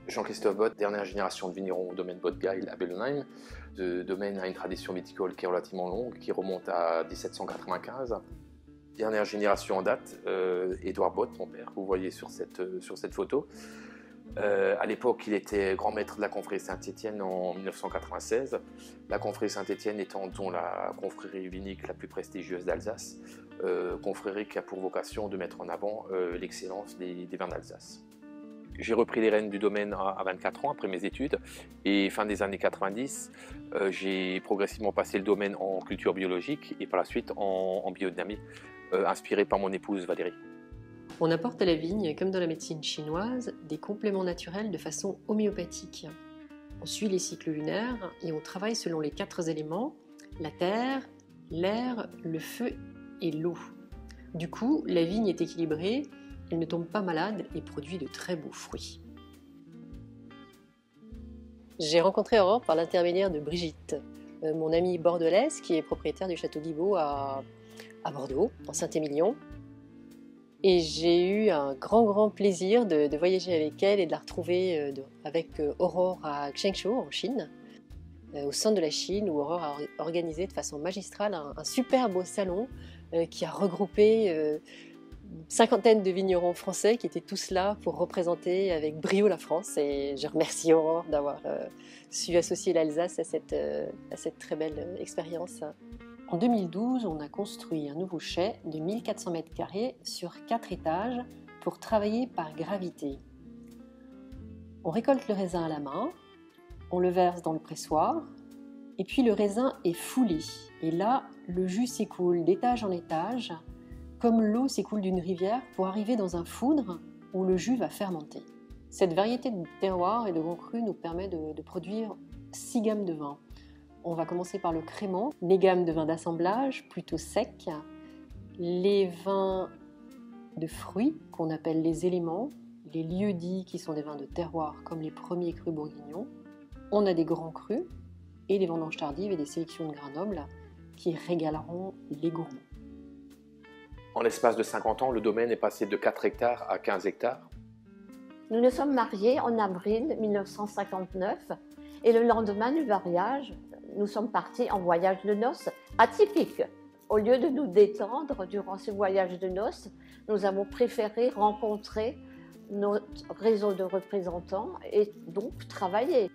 Jean-Christophe Bott, dernière génération de vignerons au domaine Bottgeil à Bellonheim. Ce domaine a une tradition viticole qui est relativement longue, qui remonte à 1795. Dernière génération en date, Édouard Bott, mon père, vous voyez sur cette photo. À l'époque, il était grand maître de la confrérie Saint-Étienne en 1996. La confrérie Saint-Étienne étant la confrérie vinique la plus prestigieuse d'Alsace, confrérie qui a pour vocation de mettre en avant l'excellence des vins d'Alsace. J'ai repris les rênes du domaine à 24 ans après mes études et fin des années 90, j'ai progressivement passé le domaine en culture biologique et par la suite en biodynamie, inspiré par mon épouse Valérie. On apporte à la vigne, comme dans la médecine chinoise, des compléments naturels de façon homéopathique. On suit les cycles lunaires et on travaille selon les 4 éléments, la terre, l'air, le feu et l'eau. Du coup, la vigne est équilibrée, elle ne tombe pas malade et produit de très beaux fruits. J'ai rencontré Aurore par l'intermédiaire de Brigitte, mon amie bordelaise qui est propriétaire du château Guibault à Bordeaux, en Saint-Émilion. Et j'ai eu un grand plaisir de voyager avec elle et de la retrouver avec Aurore à Guangzhou en Chine, au centre de la Chine, où Aurore a organisé de façon magistrale un super beau salon qui a regroupé une cinquantaine de vignerons français qui étaient tous là pour représenter avec brio la France. Et je remercie Aurore d'avoir su associer l'Alsace à cette très belle expérience. En 2012, on a construit un nouveau chai de 1400 m² sur 4 étages pour travailler par gravité. On récolte le raisin à la main, on le verse dans le pressoir, et puis le raisin est foulé. Et là, le jus s'écoule d'étage en étage, comme l'eau s'écoule d'une rivière pour arriver dans un foudre où le jus va fermenter. Cette variété de terroirs et de grands crus nous permet de produire 6 gammes de vins. On va commencer par le crément, les gammes de vins d'assemblage plutôt secs, les vins de fruits qu'on appelle les éléments, les lieux-dits qui sont des vins de terroir comme les premiers crus bourguignons. On a des grands crus et des vendanges tardives et des sélections de grains nobles qui régaleront les gourmands. En l'espace de 50 ans, le domaine est passé de 4 hectares à 15 hectares. Nous nous sommes mariés en avril 1959 et le lendemain du mariage, nous sommes partis en voyage de noces atypique. Au lieu de nous détendre durant ce voyage de noces, nous avons préféré rencontrer notre réseau de représentants et donc travailler.